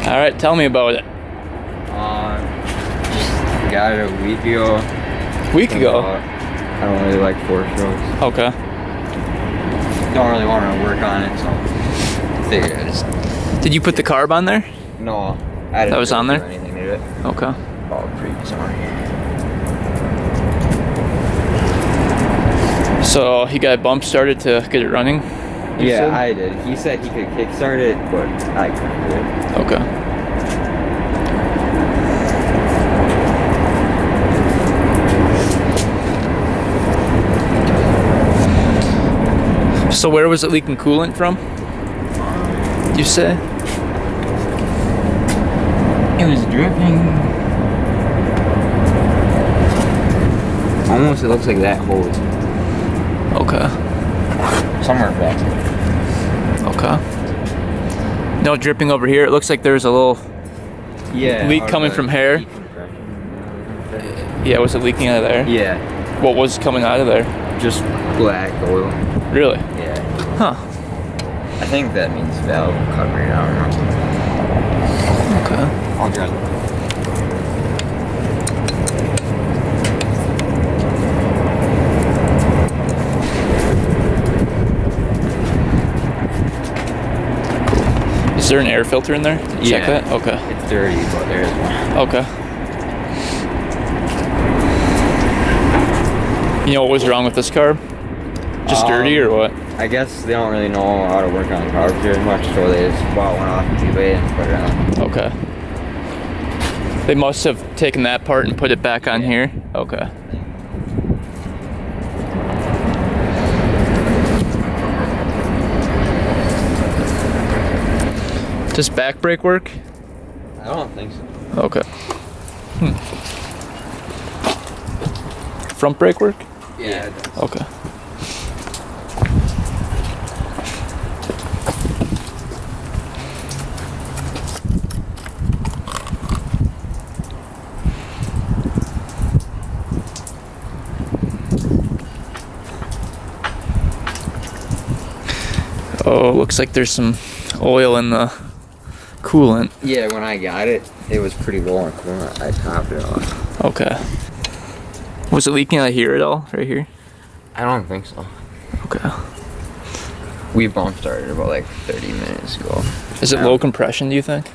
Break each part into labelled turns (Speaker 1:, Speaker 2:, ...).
Speaker 1: All right, tell me about it.
Speaker 2: Just got it a week ago.
Speaker 1: Week ago?
Speaker 2: I don't really like 4-strokes.
Speaker 1: Okay.
Speaker 2: Don't really want to work on it, so figured I just...
Speaker 1: Did you put the carb on there?
Speaker 2: No, I didn't
Speaker 1: That was on
Speaker 2: do
Speaker 1: there?
Speaker 2: anything to it.
Speaker 1: Okay.
Speaker 2: Oh, previous one.
Speaker 1: So he got a bump started to get it running?
Speaker 2: Yeah, I did. He said he could kickstart it, but I couldn't do it.
Speaker 1: Okay. So where was it leaking coolant from? You say?
Speaker 2: It was dripping. Almost, it looks like that hose.
Speaker 1: Okay.
Speaker 2: Somewhere back there.
Speaker 1: Okay. No dripping over here. It looks like there's a little leak coming from here. Yeah, was it leaking out of there?
Speaker 2: Yeah.
Speaker 1: What was coming out of there?
Speaker 2: Just black oil.
Speaker 1: Really?
Speaker 2: Yeah.
Speaker 1: Huh.
Speaker 2: I think that means valve Carburetor. I don't know.
Speaker 1: Okay.
Speaker 2: I'll drive it.
Speaker 1: Is there an air filter in there? Check that? Okay.
Speaker 2: It's dirty, but there's one.
Speaker 1: Okay. You know what was wrong with this carb? Just dirty or what?
Speaker 2: I guess they don't really know how to work on Carburetor much, so they just bought one off eBay and put it on.
Speaker 1: Okay. They must have taken that part and put it back on here? Okay. Does back brake work?
Speaker 2: I don't think so.
Speaker 1: Okay. Front brake work?
Speaker 2: Yeah, it does.
Speaker 1: Okay. Oh, looks like there's some oil in the coolant.
Speaker 2: Yeah, when I got it, it was pretty low on coolant. I topped it off.
Speaker 1: Okay. Was it leaking out here at all? Right here?
Speaker 2: I don't think so.
Speaker 1: Okay.
Speaker 2: We bump started about like 30 minutes ago.
Speaker 1: Is it low compression, do you think?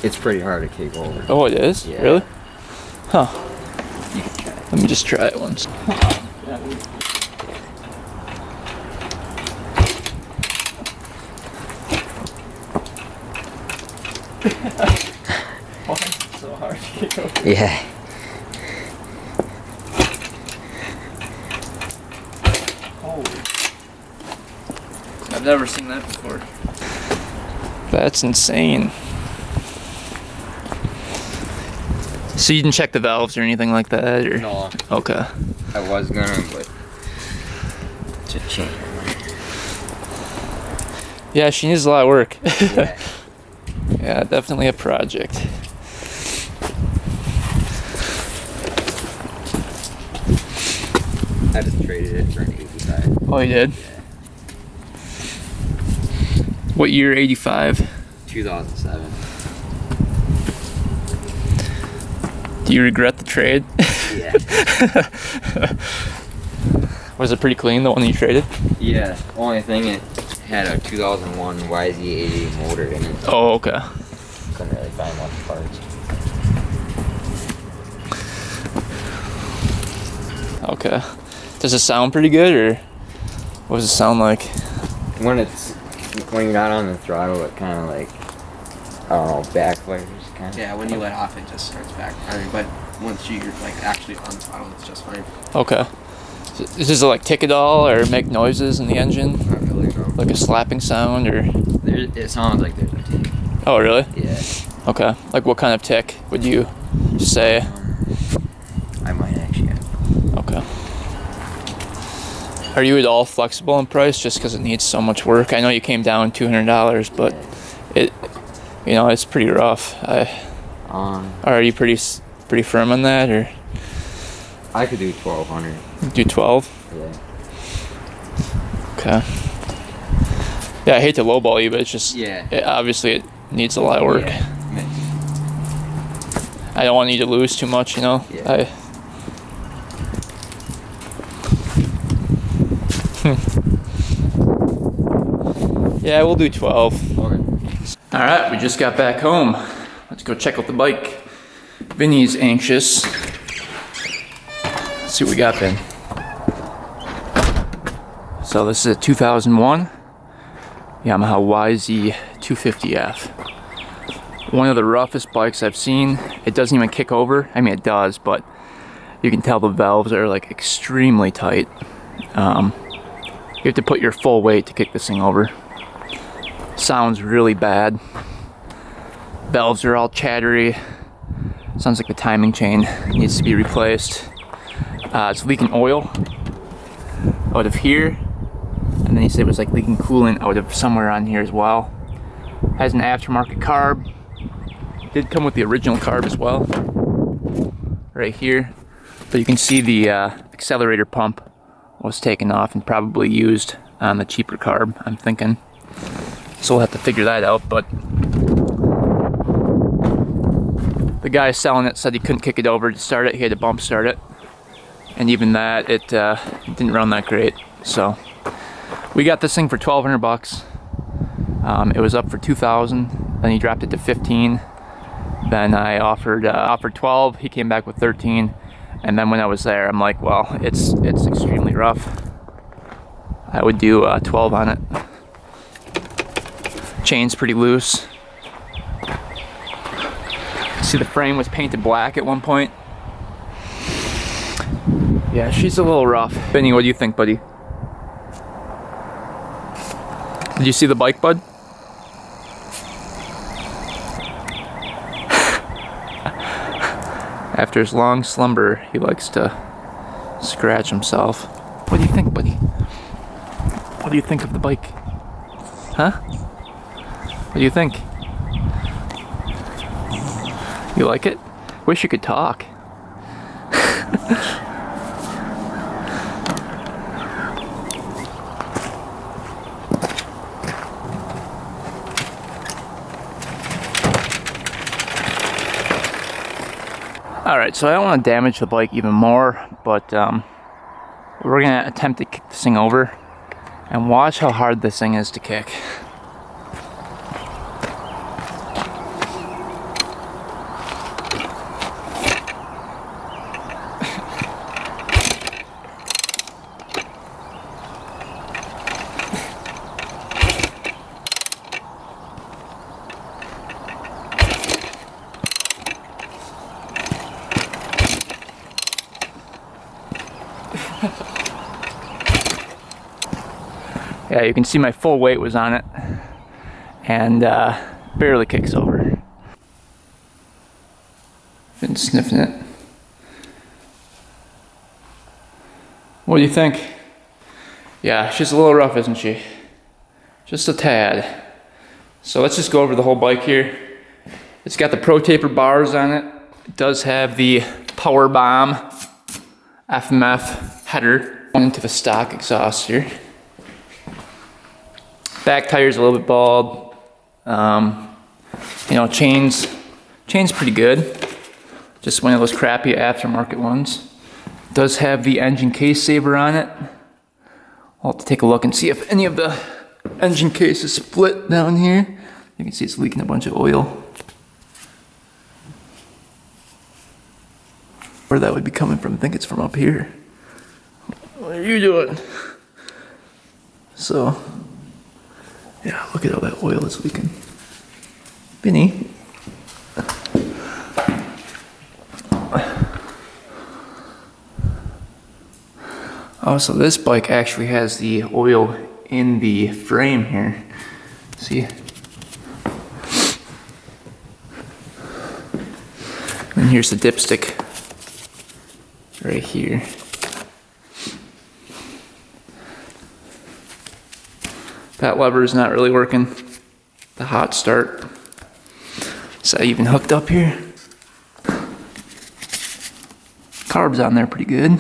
Speaker 2: It's pretty hard to kick over.
Speaker 1: Oh, it is?
Speaker 2: Yeah.
Speaker 1: Really? Huh.
Speaker 2: You can try it.
Speaker 1: Let me just try it once. Why is it so hard to kick over?
Speaker 2: Yeah.
Speaker 1: Holy. I've never seen that before. That's insane. So you didn't check the valves or anything like that? Or?
Speaker 2: No.
Speaker 1: Okay.
Speaker 2: I was gonna, but to change my mind.
Speaker 1: Yeah, she needs a lot of work.
Speaker 2: Yeah.
Speaker 1: Yeah, definitely a project.
Speaker 2: I just traded it for an 85.
Speaker 1: Oh, you did?
Speaker 2: Yeah.
Speaker 1: What year? 85?
Speaker 2: 2007.
Speaker 1: Do you regret the trade?
Speaker 2: Yeah.
Speaker 1: Was it pretty clean, the one you traded?
Speaker 2: Yeah. Only thing, it had a 2001 YZ80 motor in it.
Speaker 1: Oh, okay.
Speaker 2: Couldn't really find much parts.
Speaker 1: Okay. Does it sound pretty good, or what does it sound like?
Speaker 2: When you're not on the throttle, it kind of like, I don't know, backfires kind of.
Speaker 3: Yeah, when you let off, it just starts backfiring. But once you're like actually on the throttle, it's just fine.
Speaker 1: Okay. Does it like tick at all, or make noises in the engine?
Speaker 2: Not really, no.
Speaker 1: Like a slapping sound, or?
Speaker 2: It sounds like there's a tick.
Speaker 1: Oh, really?
Speaker 2: Yeah.
Speaker 1: Okay. Like what kind of tick would you say?
Speaker 2: I might actually have.
Speaker 1: Okay. Are you at all flexible in price just because it needs so much work? I know you came down $200, but it, you know, it's pretty rough. Are you pretty firm on that, or?
Speaker 2: I could do 1200.
Speaker 1: Do 12?
Speaker 2: Yeah.
Speaker 1: Okay. Yeah, I hate to lowball you, but it's just,
Speaker 2: Yeah.
Speaker 1: obviously it needs a lot of work.
Speaker 2: Yeah.
Speaker 1: I don't want you to lose too much, you know.
Speaker 2: Yeah.
Speaker 1: Yeah, we'll do 12.
Speaker 2: Okay.
Speaker 1: All right, we just got back home. Let's go check out the bike. Vinny's anxious. Let's see what we got, Vin. So this is a 2001 Yamaha YZ250F. One of the roughest bikes I've seen. It doesn't even kick over. I mean, it does, but you can tell the valves are like extremely tight. You have to put your full weight to kick this thing over. Sounds really bad. Valves are all chattery. Sounds like the timing chain needs to be replaced. It's leaking oil out of here, and then he said it was like leaking coolant out of somewhere on here as well. Has an aftermarket carb. Did come with the original carb as well, right here. But you can see the accelerator pump was taken off and probably used on the cheaper carb, I'm thinking. So we'll have to figure that out, but the guy selling it said he couldn't kick it over to start it. He had to bump start it, and even that, it didn't run that great. So we got this thing for 1,200 bucks. It was up for 2,000. Then he dropped it to 15. Then I offered 12. He came back with 13. And then when I was there, I'm like, well, it's extremely rough. I would do 12 on it. Chain's pretty loose. See, the frame was painted black at one point. Yeah, she's a little rough. Benny, what do you think, buddy? Did you see the bike, bud? After his long slumber, he likes to scratch himself. What do you think, buddy? What do you think of the bike? Huh? What do you think? You like it? Wish you could talk. Alright, so I don't want to damage the bike even more, but we're going to attempt to kick this thing over and watch how hard this thing is to kick. Yeah, you can see my full weight was on it, and barely kicks over. Been sniffing it. What do you think? Yeah, she's a little rough, isn't she? Just a tad. So let's just go over the whole bike here. It's got the Pro Taper bars on it. It does have the Power Bomb FMF header going into the stock exhaust here. Back tire's a little bit bald. You know, chain's pretty good. Just one of those crappy aftermarket ones. Does have the engine case saver on it. I'll have to take a look and see if any of the engine case is split down here. You can see it's leaking a bunch of oil. Where that would be coming from, I think it's from up here. What are you doing? So, yeah, look at all that oil is leaking. Vinny. Oh, so this bike actually has the oil in the frame here. See? And here's the dipstick right here. That lever is not really working. The hot start. Is that even hooked up here? Carb's on there pretty good.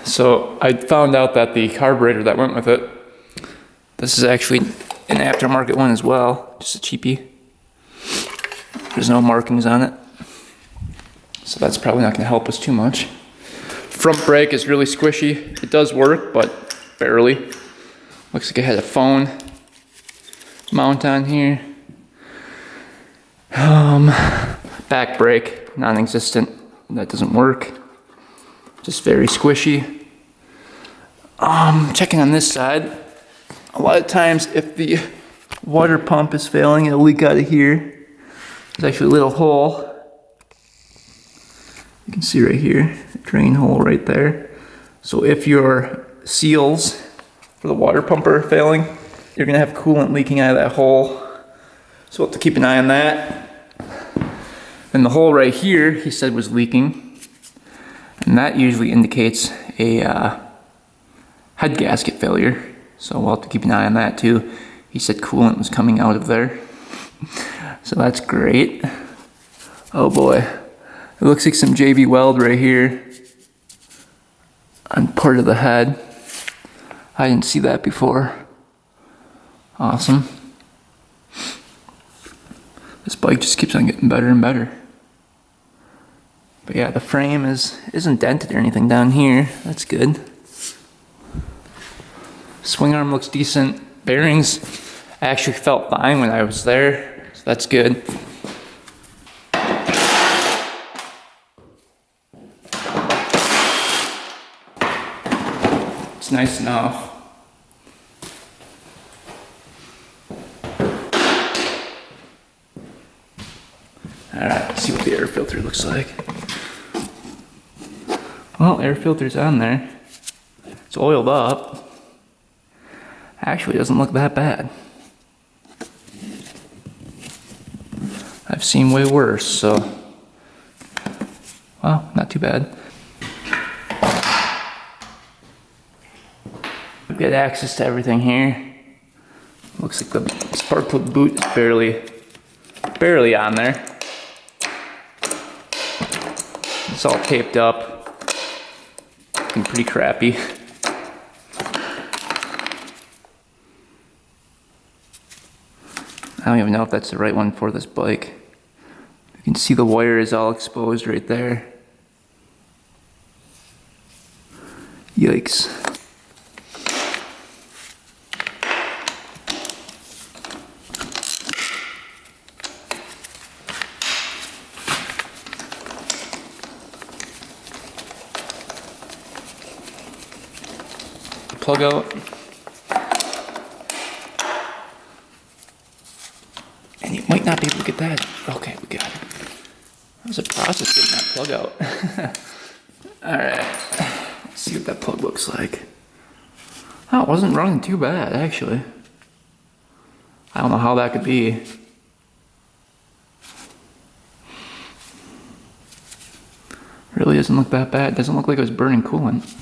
Speaker 1: So I found out that the carburetor that went with it, this is actually an aftermarket one as well, just a cheapie. There's no markings on it, so that's probably not going to help us too much. Front brake is really squishy. It does work, but barely. Looks like it had a phone mount on here. Back brake, non-existent. That doesn't work. Just very squishy. Checking on this side. A lot of times, if the water pump is failing, it'll leak out of here. There's actually a little hole. You can see right here, a drain hole right there. So if your seals for the water pump are failing, you're gonna have coolant leaking out of that hole. So we'll have to keep an eye on that. And the hole right here, he said was leaking. And that usually indicates a head gasket failure. So we'll have to keep an eye on that too. He said coolant was coming out of there. So that's great. Oh boy. It looks like some JB weld right here on part of the head. I didn't see that before. Awesome. This bike just keeps on getting better and better. But yeah, the frame isn't dented or anything down here. That's good. Swing arm looks decent. Bearings actually felt fine when I was there. So that's good. It's nice enough. Alright, let's see what the air filter looks like. Well, air filter's on there. It's oiled up. Actually, doesn't look that bad. I've seen way worse, so, well, not too bad. We've got access to everything here. Looks like the spark plug boot is barely on there. It's all taped up. Looking pretty crappy. I don't even know if that's the right one for this bike. You can see the wire is all exposed right there. Yikes. Plug out. And you might not be able to get that. Okay, we got it. That was a process getting that plug out. Alright, let's see what that plug looks like. Oh, it wasn't running too bad, actually. I don't know how that could be. Really doesn't look that bad. Doesn't look like it was burning coolant.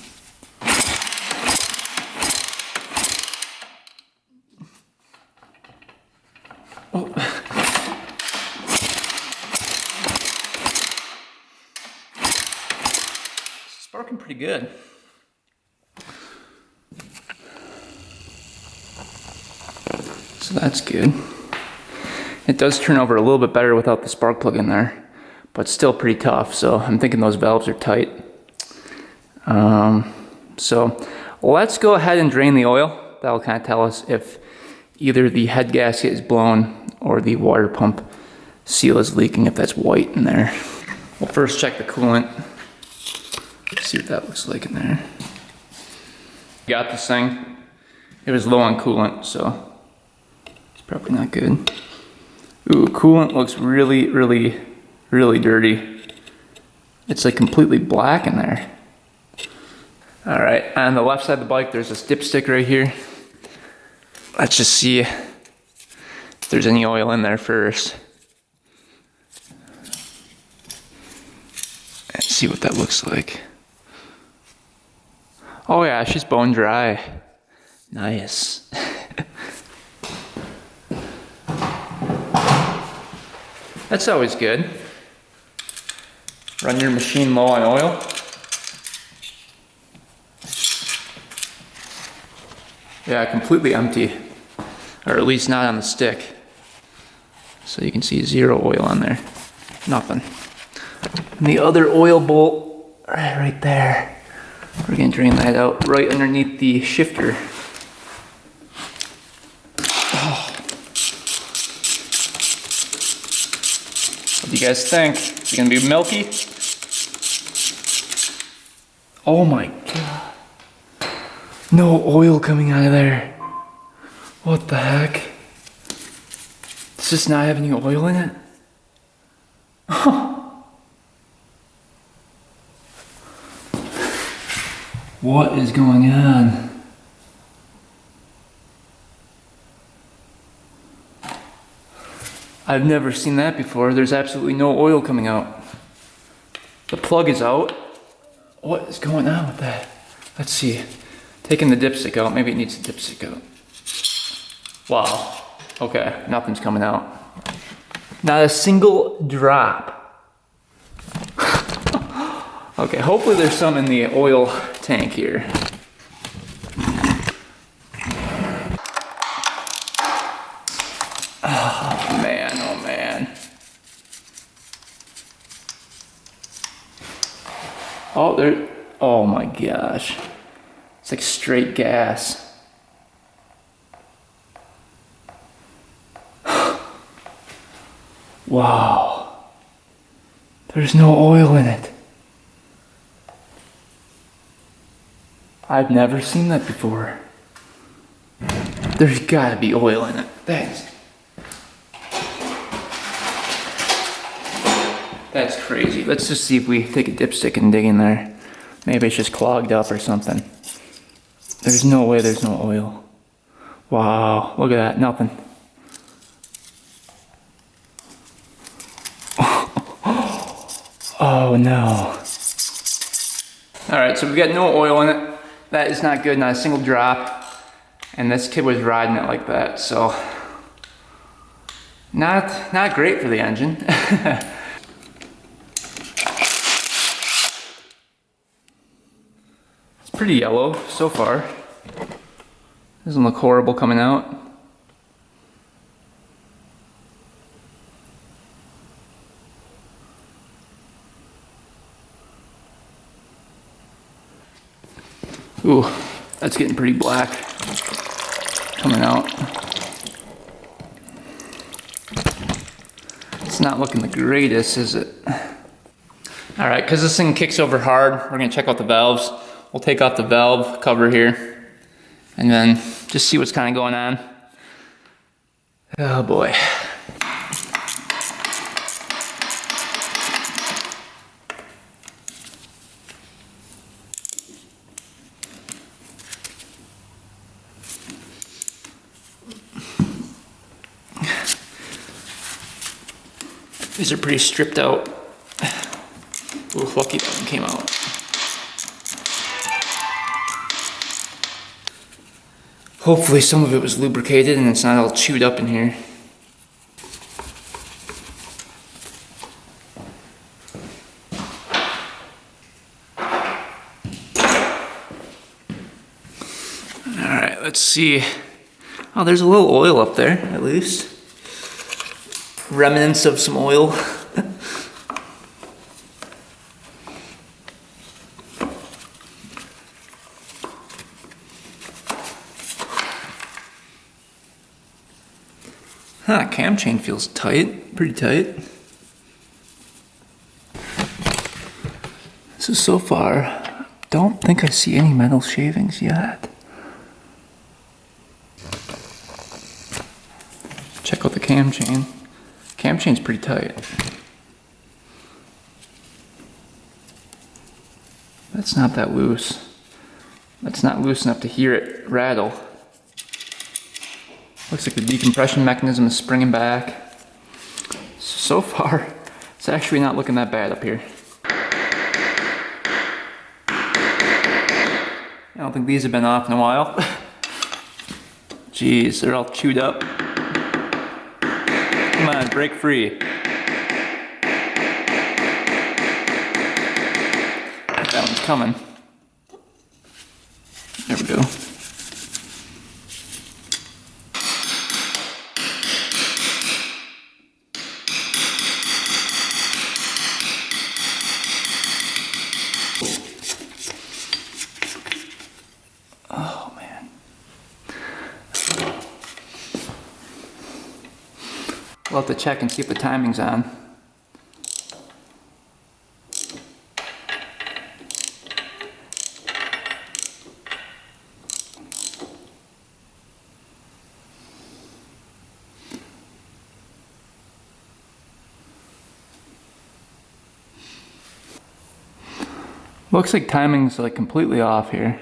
Speaker 1: Oh. Sparking pretty good. So that's good. It does turn over a little bit better without the spark plug in there, but still pretty tough. So I'm thinking those valves are tight. So let's go ahead and drain the oil. That'll kind of tell us if either the head gasket is blown or the water pump seal is leaking, if that's white in there. We'll first check the coolant. See what that looks like in there. Got this thing. It was low on coolant, so it's probably not good. Ooh, coolant looks really, really, really dirty. It's like completely black in there. All right, on the left side of the bike, there's this dipstick right here. Let's just see if there's any oil in there first. And see what that looks like. Oh yeah, she's bone dry. Nice. That's always good. Run your machine low on oil. Yeah, completely empty. Or at least not on the stick. So you can see 0 oil on there. Nothing. And the other oil bolt, right there. We're gonna drain that out right underneath the shifter. Oh. What do you guys think? Is it gonna be milky? Oh my God. No oil coming out of there. What the heck? Does this not have any oil in it? What is going on? I've never seen that before. There's absolutely no oil coming out. The plug is out. What is going on with that? Let's see. Taking the dipstick out. Maybe it needs the dipstick out. Wow. Okay, nothing's coming out. Not a single drop. Okay, hopefully there's some in the oil tank here. Oh man, oh man. Oh, there, oh my gosh. It's like straight gas. Wow. There's no oil in it. I've never seen that before. There's gotta be oil in it. That's crazy. Let's just see if we take a dipstick and dig in there. Maybe it's just clogged up or something. There's no way there's no oil. Wow, look at that, nothing. Oh no. Alright, so we've got no oil in it. That is not good, not a single drop. And this kid was riding it like that, so not great for the engine. It's pretty yellow so far. Doesn't look horrible coming out. Ooh, that's getting pretty black coming out. It's not looking the greatest, is it? All right, because this thing kicks over hard, we're gonna check out the valves. We'll take off the valve cover here and then just see what's kind of going on. Oh boy. These are pretty stripped out. Ooh, lucky that one came out. Hopefully some of it was lubricated and it's not all chewed up in here. Alright, let's see. Oh, there's a little oil up there, at least. Remnants of some oil. Huh, cam chain feels tight, pretty tight. So far, don't think I see any metal shavings yet. Check out the cam chain. Cam chain's pretty tight. That's not that loose. That's not loose enough to hear it rattle. Looks like the decompression mechanism is springing back. So far, it's actually not looking that bad up here. I don't think these have been off in a while. Jeez, they're all chewed up. Come on, break free. That one's coming. There we go. We'll have to check and see if the timing's on. Looks like timing's like completely off here.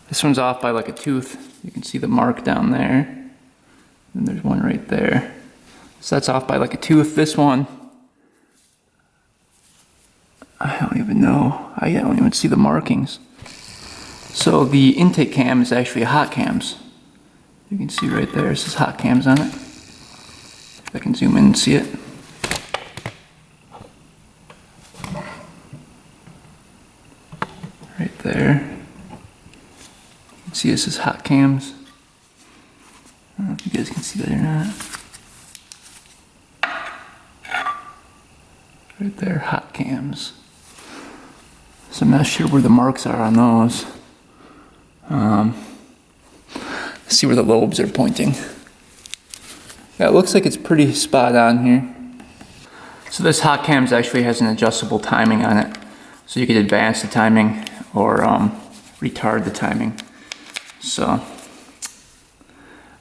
Speaker 1: This one's off by like a tooth. You can see the mark down there. And there's one right there. So that's off by like a tooth. This one, I don't even know. I don't even see the markings. So the intake cam is actually hot cams. You can see right there, it says hot cams on it. If I can zoom in and see it. Right there. You can see this is hot cams. I don't know if you guys can see that or not. Right there, hot cams. So I'm not sure where the marks are on those. Let's see where the lobes are pointing. Yeah, it looks like it's pretty spot on here. So this hot cams actually has an adjustable timing on it. So you could advance the timing or retard the timing. So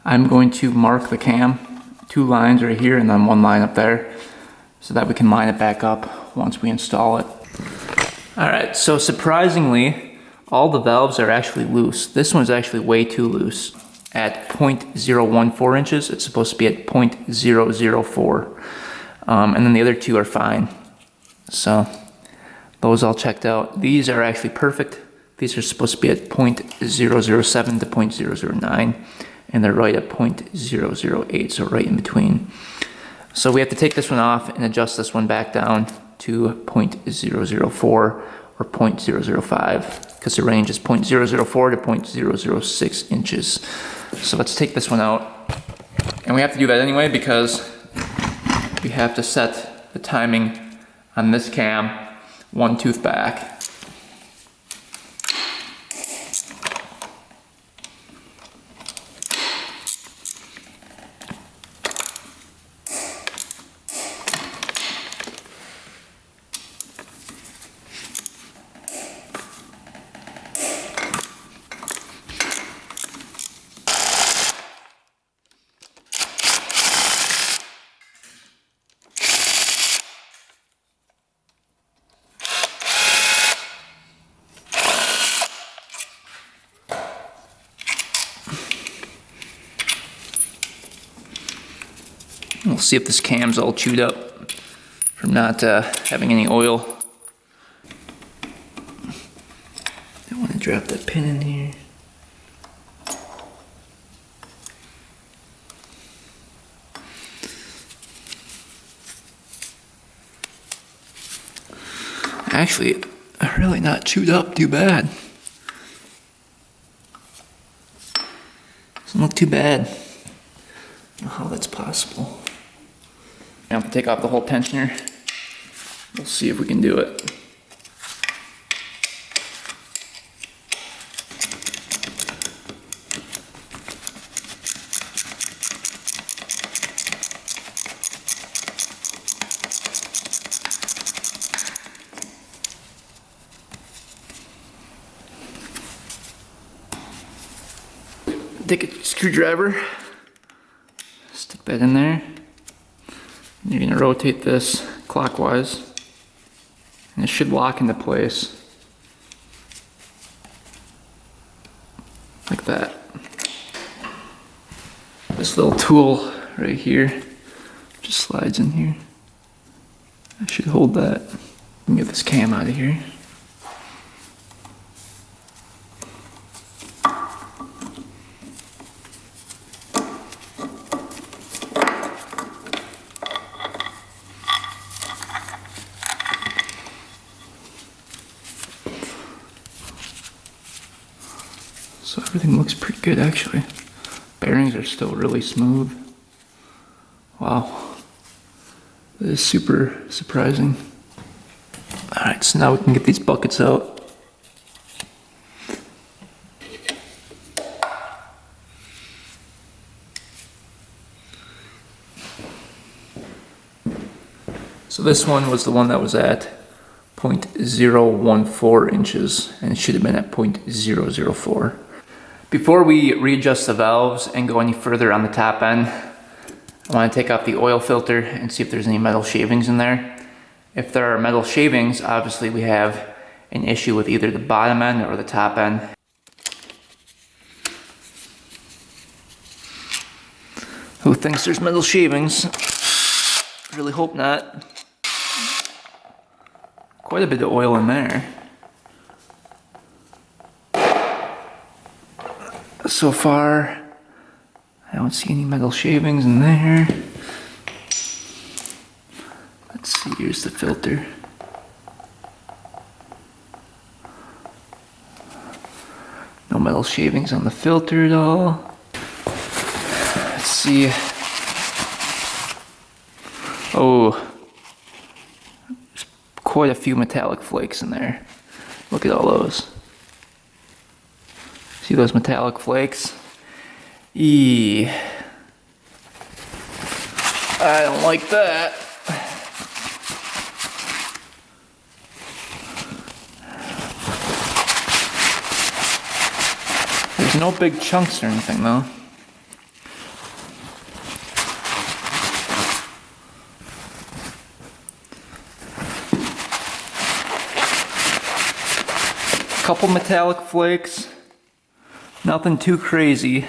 Speaker 1: I'm going to mark the cam, 2 lines right here and then 1 line up there, so that we can line it back up once we install it. Alright, so surprisingly, all the valves are actually loose. This one's actually way too loose. At 0.014 inches, it's supposed to be at 0.004. And then the other 2 are fine. So those all checked out. These are actually perfect. These are supposed to be at 0.007 to 0.009. And they're right at 0.008, so right in between. So we have to take this one off and adjust this one back down to 0.004 or 0.005, because the range is 0.004 to 0.006 inches. So let's take this one out. And we have to do that anyway because we have to set the timing on this cam 1 tooth back. We'll see if this cam's all chewed up from not having any oil. Don't want to drop that pin in here. Actually, really not chewed up too bad. Doesn't look too bad. I don't know how that's possible. I have to take off the whole tensioner. We'll see if we can do it. Take a screwdriver, stick that in there. You're going to rotate this clockwise, and it should lock into place like that. This little tool right here just slides in here. I should hold that and get this cam out of here. So everything looks pretty good actually. Bearings are still really smooth. Wow. That is super surprising. Alright, so now we can get these buckets out. So this one was the one that was at 0.014 inches, and it should have been at 0.004. Before we readjust the valves and go any further on the top end, I want to take off the oil filter and see if there's any metal shavings in there. If there are metal shavings, obviously we have an issue with either the bottom end or the top end. Who thinks there's metal shavings? Really hope not. Quite a bit of oil in there. So far, I don't see any metal shavings in there. Let's see, here's the filter. No metal shavings on the filter at all. Let's see. Oh, there's quite a few metallic flakes in there. Look at all those. See those metallic flakes? Eee. I don't like that. There's no big chunks or anything though. Couple metallic flakes. Nothing too crazy.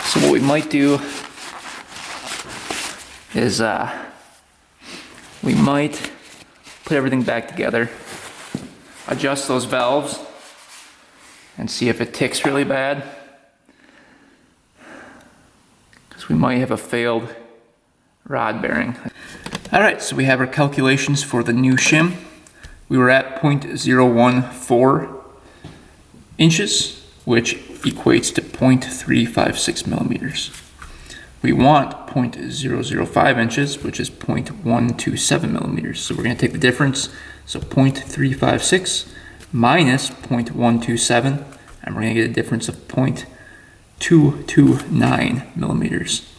Speaker 1: So what we might do is we might put everything back together, adjust those valves, and see if it ticks really bad. Because we might have a failed rod bearing. Alright, so we have our calculations for the new shim. We were at 0.014 inches, which equates to 0.356 millimeters. We want 0.005 inches, which is 0.127 millimeters. So we're going to take the difference, so 0.356 minus 0.127, and we're going to get a difference of 0.229 millimeters.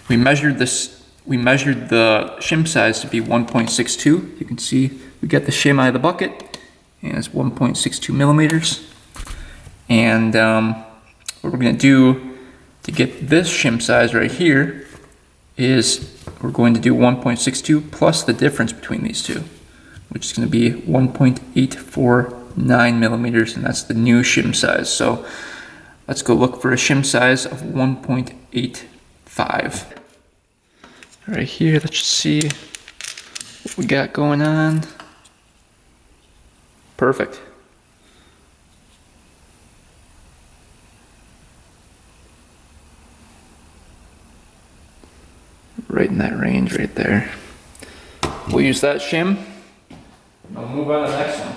Speaker 1: We measured the shim size to be 1.62. You can see we get the shim out of the bucket, and it's 1.62 millimeters. And what we're going to do to get this shim size right here is we're going to do 1.62 plus the difference between these two, which is going to be 1.849 millimeters, and that's the new shim size. So let's go look for a shim size of 1.85. Right here, let's just see what we got going on. Perfect. Right in that range right there. We'll use that shim. We'll move on to the next one.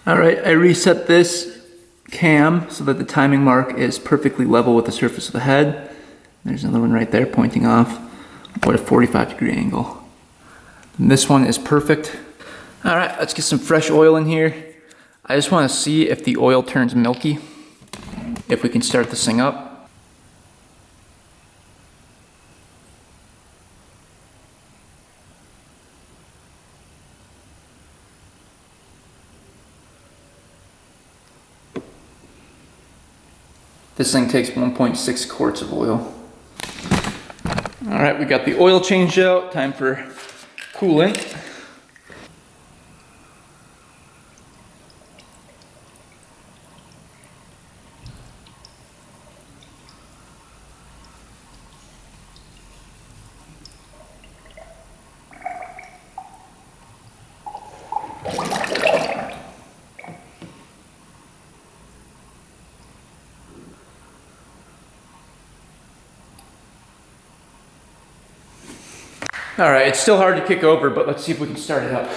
Speaker 1: Alright, I reset this cam so that the timing mark is perfectly level with the surface of the head. There's another one right there pointing off. What a 45-degree angle. And this one is perfect. Alright, let's get some fresh oil in here. I just want to see if the oil turns milky, if we can start this thing up. This thing takes 1.6 quarts of oil. All right, we got the oil changed out. Time for coolant. All right, it's still hard to kick over, but let's see if we can start it up.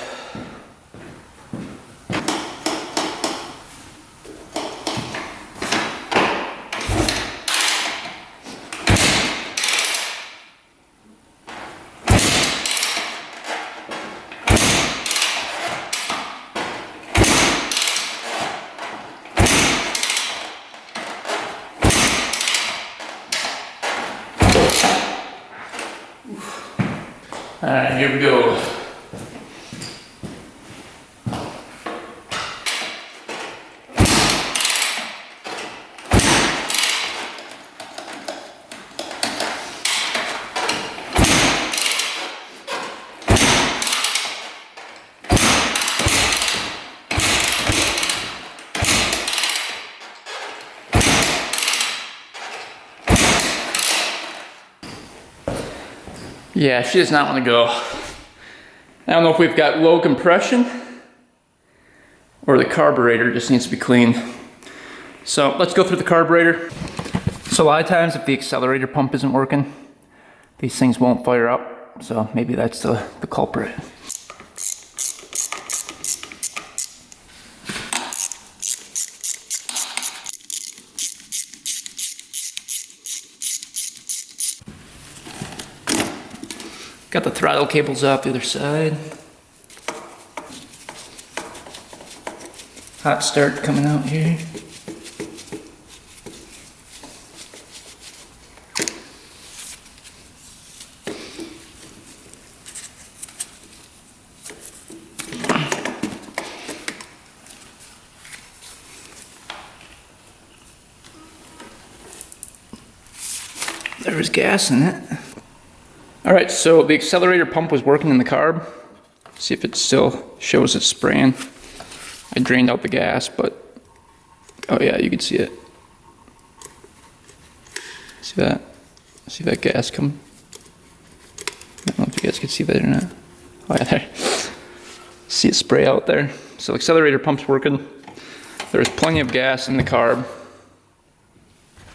Speaker 1: Alright, here we go. Yeah, she does not want to go. I don't know if we've got low compression or the carburetor just needs to be cleaned. So let's go through the carburetor. So a lot of times if the accelerator pump isn't working, these things won't fire up. So maybe that's the culprit. Got the throttle cables off the other side. Hot start coming out here. There was gas in it. All right, so the accelerator pump was working in the carb. See if it still shows it's spraying. I drained out the gas, but oh yeah, you can see it. See that? See that gas come? I don't know if you guys can see that or not. Oh yeah, there. See it spray out there. So accelerator pump's working. There's plenty of gas in the carb.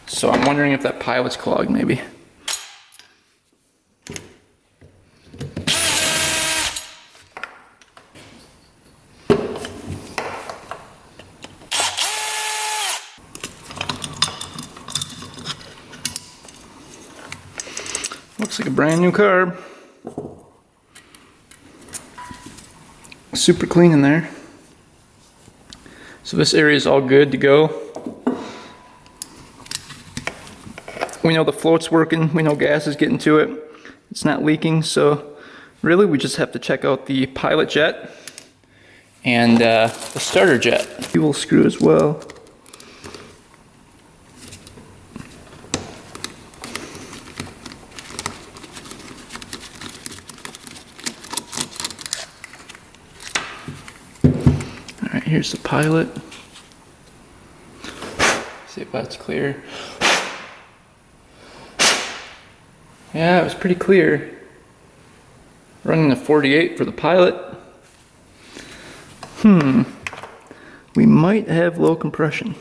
Speaker 1: So I'm wondering if that pilot's clogged maybe. Looks like a brand new carb. Super clean in there. So this area is all good to go. We know the float's working, we know gas is getting to it. It's not leaking, so really we just have to check out the pilot jet and the starter jet. Fuel screw as well. Alright, here's the pilot. See if that's clear. Yeah, it was pretty clear. Running a 48 for the pilot. We might have low compression.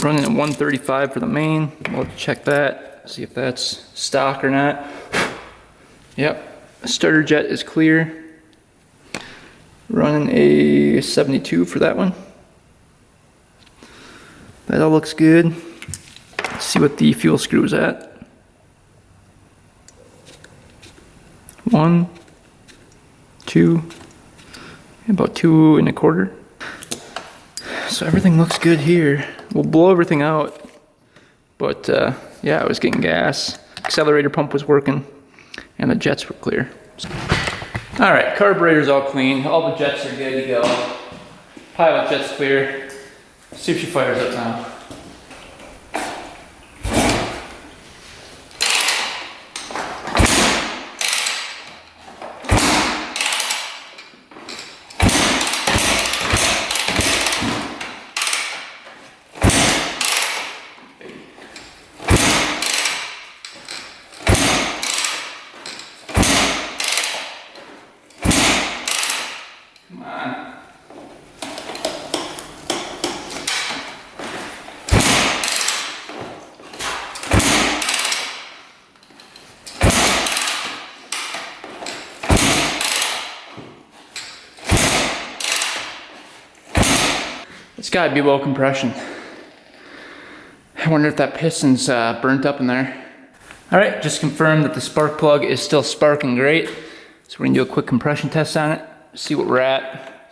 Speaker 1: Running at 135 for the main. We'll have to check that, see if that's stock or not. Yep, starter jet is clear. Running a 72 for that one. That all looks good. Let's see what the fuel screw is at. 1, 2, about 2 1/4. So everything looks good here. We'll blow everything out, but yeah, I was getting gas. Accelerator pump was working, and the jets were clear. All right, carburetor's all clean. All the jets are good to go. Pilot jet's clear. See if she fires up now. Come on. It's gotta be low compression. I wonder if that piston's burnt up in there. All right, just confirmed that the spark plug is still sparking great. So we're gonna do a quick compression test on it, see what we're at,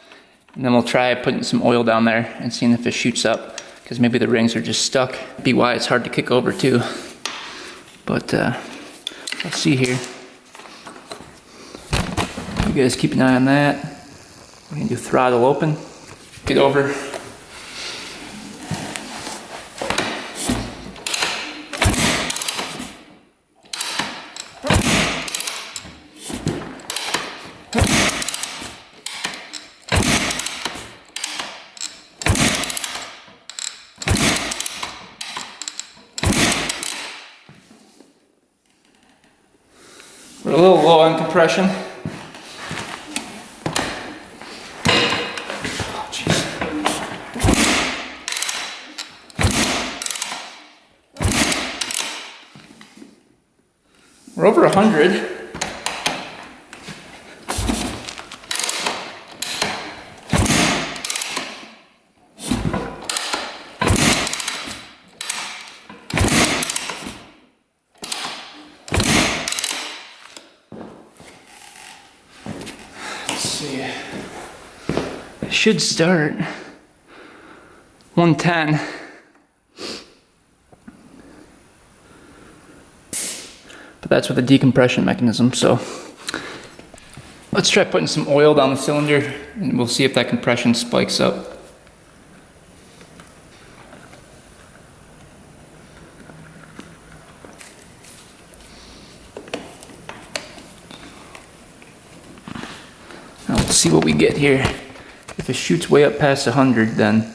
Speaker 1: and then we'll try putting some oil down there and seeing if it shoots up, because maybe the rings are just stuck. Be why it's hard to kick over too. But let's see here. You guys keep an eye on that. We're gonna do throttle open. Get over. We're a little low on compression. Oh, jeez. We're over 100. See, it should start 110. But that's with a decompression mechanism, so let's try putting some oil down the cylinder and we'll see if that compression spikes up. Now let's see what we get here. If it shoots way up past 100, then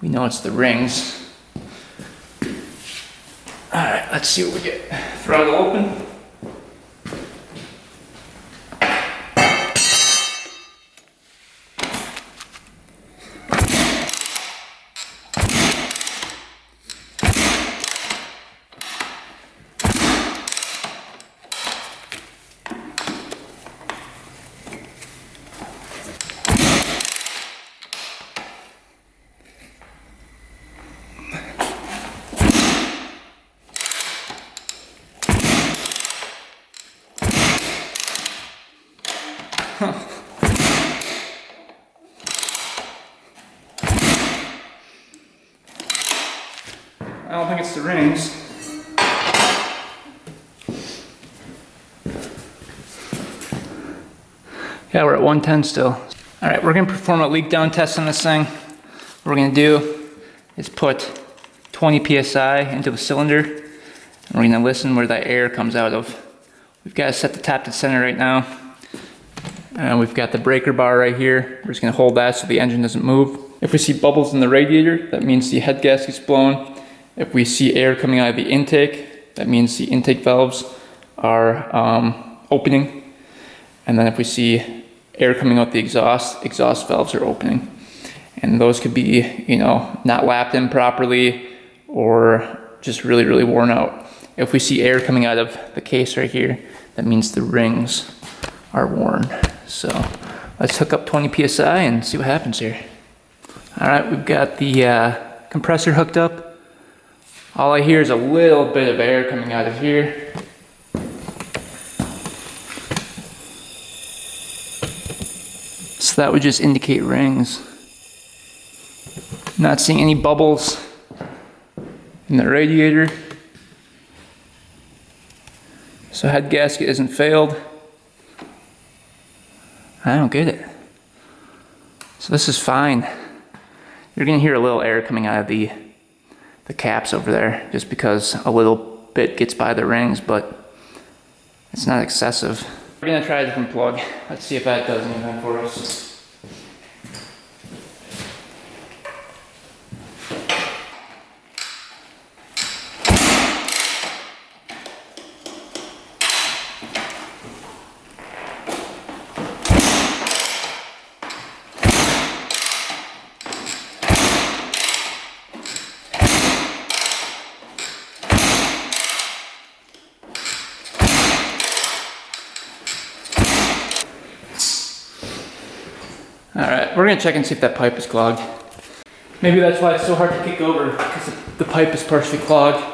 Speaker 1: we know it's the rings. Alright, let's see what we get. Throttle open. I don't think it's the rings. Yeah, we're at 110 still. All right, we're gonna perform a leak down test on this thing. What we're gonna do is put 20 PSI into the cylinder, and we're gonna listen where that air comes out of. We've got to set the tap to center right now. And we've got the breaker bar right here. We're just gonna hold that so the engine doesn't move. If we see bubbles in the radiator, that means the head gasket's blown. If we see air coming out of the intake, that means the intake valves are opening. And then if we see air coming out the exhaust valves are opening. And those could be, you know, not lapped in properly or just really, really worn out. If we see air coming out of the case right here, that means the rings are worn. So let's hook up 20 PSI and see what happens here. All right, we've got the compressor hooked up. All I hear is a little bit of air coming out of here. So that would just indicate rings. Not seeing any bubbles in the radiator. So head gasket isn't failed. I don't get it. So this is fine. You're gonna hear a little air coming out of the caps over there, just because a little bit gets by the rings, but it's not excessive. We're gonna try a different plug. Let's see if that does anything for us. Alright, we're gonna check and see if that pipe is clogged. Maybe that's why it's so hard to kick over, because the pipe is partially clogged.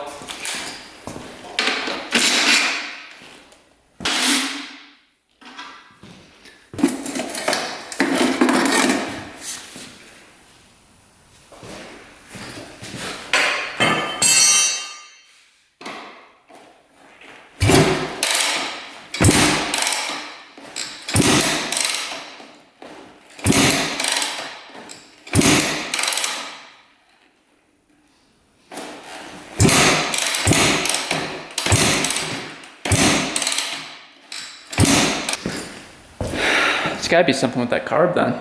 Speaker 1: gotta be something with that carb then.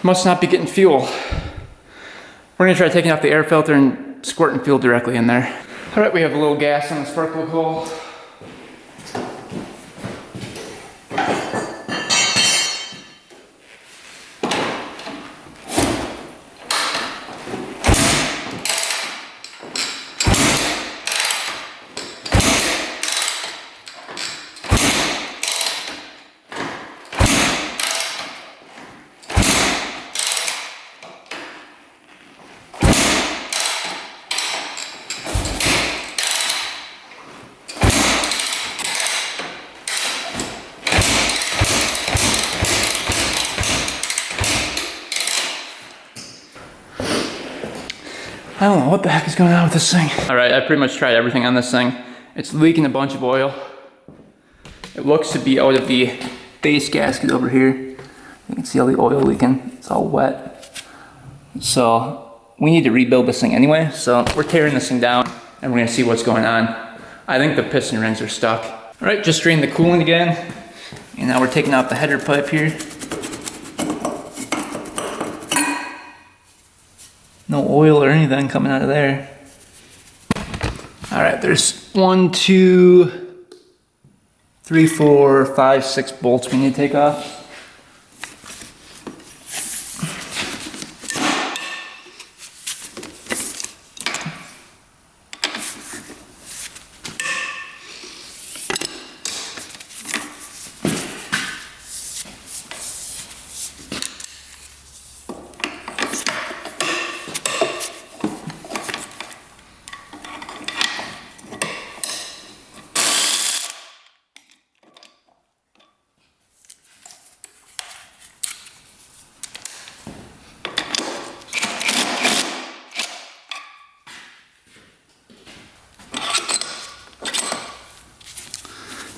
Speaker 1: Must not be getting fuel. We're gonna try taking off the air filter and squirting fuel directly in there. All right, we have a little gas on the spark plug hole. I don't know what the heck is going on with this thing. All right, I pretty much tried everything on this thing. It's leaking a bunch of oil. It looks to be out of the base gasket over here. You can see all the oil leaking. It's all wet. So we need to rebuild this thing anyway. So we're tearing this thing down and we're gonna see what's going on. I think the piston rings are stuck. All right, just drained the coolant again. And now we're taking out the header pipe here. No oil or anything coming out of there. All right, there's 1, 2, 3, 4, 5, 6 bolts we need to take off.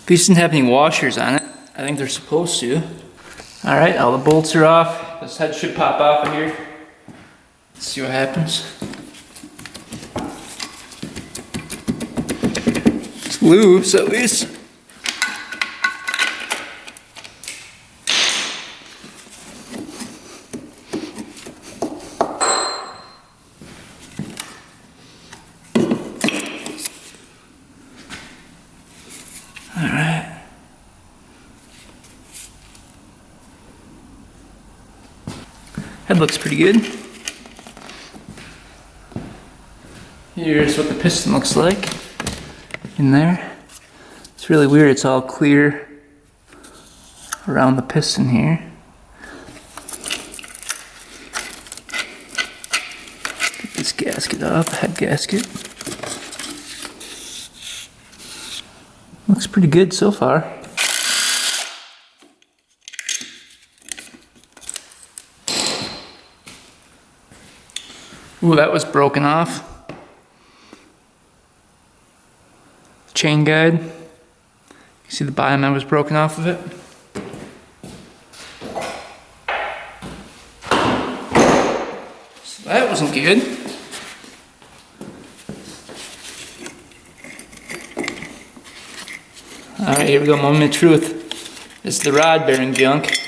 Speaker 1: These didn't have any washers on it. I think they're supposed to. All right, all the bolts are off. This head should pop off of here. Let's see what happens. It's loose at least. Head looks pretty good. Here's what the piston looks like in there. It's really weird, it's all clear around the piston here. Get this gasket off, head gasket. Looks pretty good so far. Ooh, that was broken off. Chain guide. You see the bottom end was broken off of it. So that wasn't good. Alright, here we go, moment of truth. It's the rod bearing junk.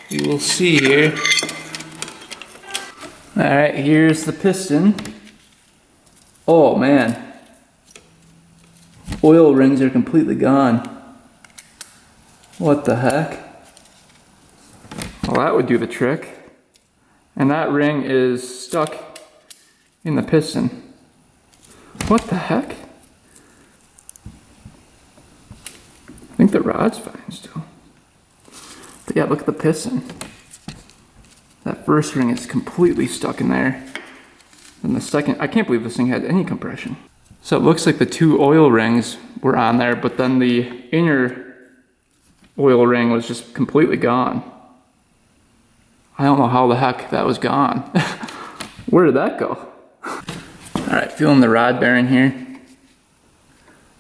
Speaker 1: You will see here. Alright, here's the piston. Oh man. Oil rings are completely gone. What the heck? Well, that would do the trick. And that ring is stuck in the piston. What the heck? I think the rod's fine still. But yeah, look at the piston. That first ring is completely stuck in there. And the second, I can't believe this thing had any compression. So it looks like the two oil rings were on there, but then the inner oil ring was just completely gone. I don't know how the heck that was gone. Where did that go? All right, feeling the rod bearing here.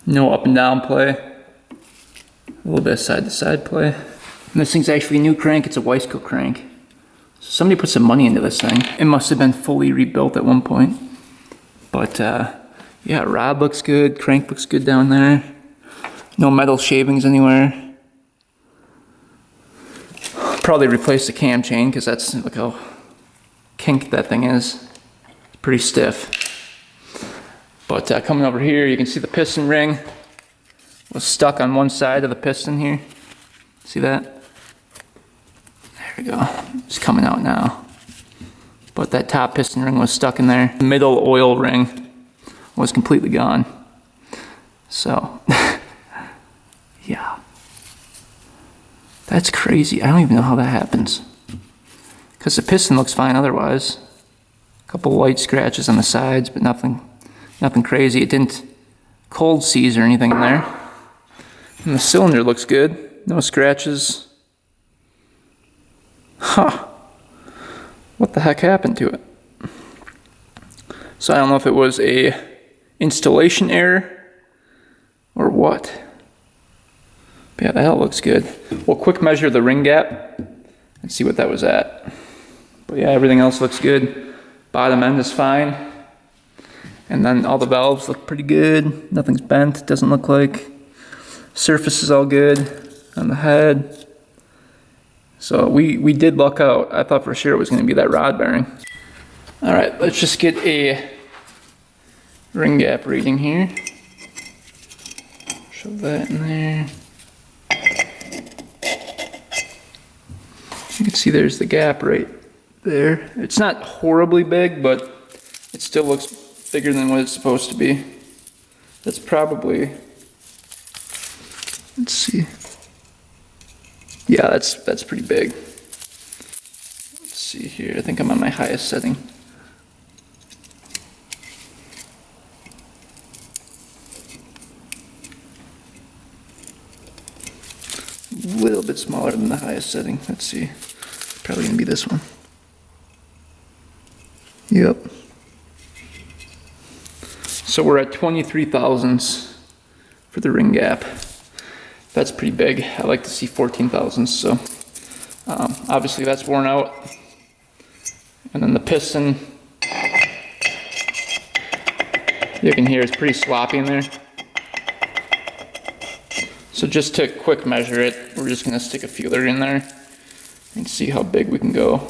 Speaker 1: No up and down play. A little bit of side to side play. And this thing's actually a new crank, it's a Weisco crank. Somebody put some money into this thing. It must have been fully rebuilt at one point. But yeah, rod looks good, crank looks good down there. No metal shavings anywhere. probably replace the cam chain because that's, look how kinked that thing is. It's pretty stiff. But coming over here, you can see the piston ring was stuck on one side of the piston here. See that? There we go. It's coming out now. But that top piston ring was stuck in there. The middle oil ring was completely gone. So, yeah. That's crazy. I don't even know how that happens. Because the piston looks fine otherwise. A couple light scratches on the sides, but nothing crazy. It didn't cold seize or anything in there. And the cylinder looks good. No scratches. Huh. What the heck happened to it? So I don't know if it was a installation error or what. But yeah, that looks good. We'll quick measure the ring gap and see what that was at. But yeah, everything else looks good. Bottom end is fine. And then all the valves look pretty good. Nothing's bent, doesn't look like. Surface is all good on the head. So we did luck out. I thought for sure it was going to be that rod bearing. All right, let's just get a ring gap reading here. Shove that in there. You can see there's the gap right there. It's not horribly big, but it still looks bigger than what it's supposed to be. That's probably, let's see. Yeah, that's pretty big. Let's see here. I think I'm on my highest setting. A little bit smaller than the highest setting. Let's see. Probably gonna be this one. Yep. So we're at 23 thousandths for the ring gap. That's pretty big. I like to see 14 thousandths. So obviously that's worn out. And then the piston, you can hear it's pretty sloppy in there. So just to quick measure it, we're just gonna stick a feeler in there and see how big we can go.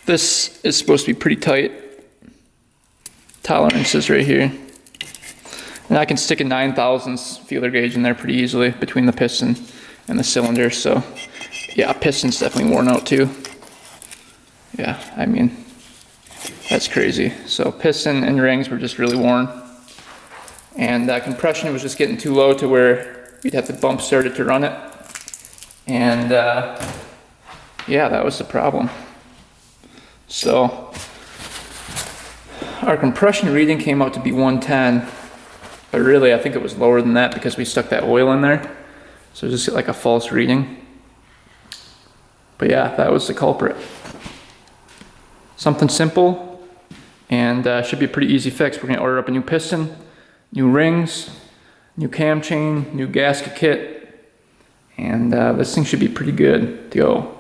Speaker 1: This is supposed to be pretty tight. Tolerances right here. And I can stick a 9 thousandths feeler gauge in there pretty easily between the piston and the cylinder. So yeah, piston's definitely worn out too. Yeah, I mean, that's crazy. So piston and rings were just really worn. And compression was just getting too low to where you'd have to bump start it to run it. And yeah, that was the problem. So our compression reading came out to be 110, but really I think it was lower than that because we stuck that oil in there. So just like a false reading. But yeah, that was the culprit. Something simple and should be a pretty easy fix. We're gonna order up a new piston, new rings, new cam chain, new gasket kit, and this thing should be pretty good to go.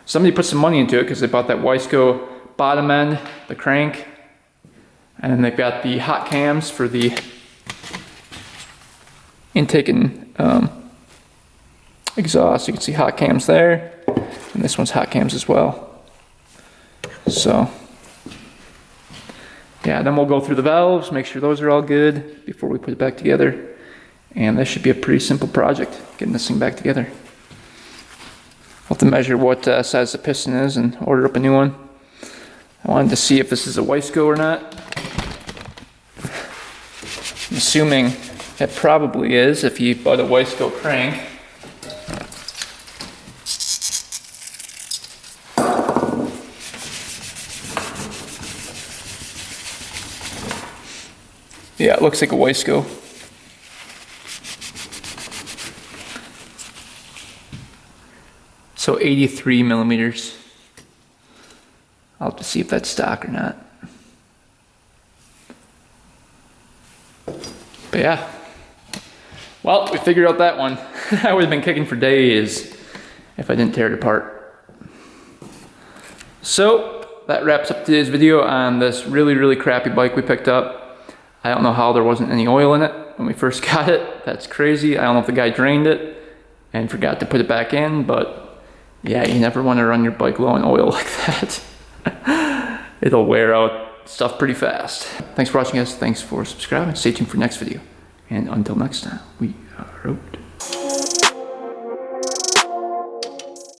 Speaker 1: Somebody put some money into it because they bought that Wiseco bottom end, the crank, and then they've got the hot cams for the intake and exhaust. You can see hot cams there, and this one's hot cams as well. So yeah, then we'll go through the valves, make sure those are all good before we put it back together. And this should be a pretty simple project, getting this thing back together. I'll have to measure what size the piston is and order up a new one. I wanted to see if this is a Wiseco or not. I'm assuming it probably is if you bought a Wiseco crank. Yeah, it looks like a Wiseco. So 83 millimeters. I'll have to see if that's stock or not. But yeah. Well, we figured out that one. I would have been kicking for days if I didn't tear it apart. So that wraps up today's video on this really crappy bike we picked up. I don't know how there wasn't any oil in it when we first got it. That's crazy. I don't know if the guy drained it. and forgot to put it back in, but yeah, you never want to run your bike low on oil like that. It'll wear out stuff pretty fast. Thanks for watching, guys. Thanks for subscribing. Stay tuned for next video. And until next time, we are out.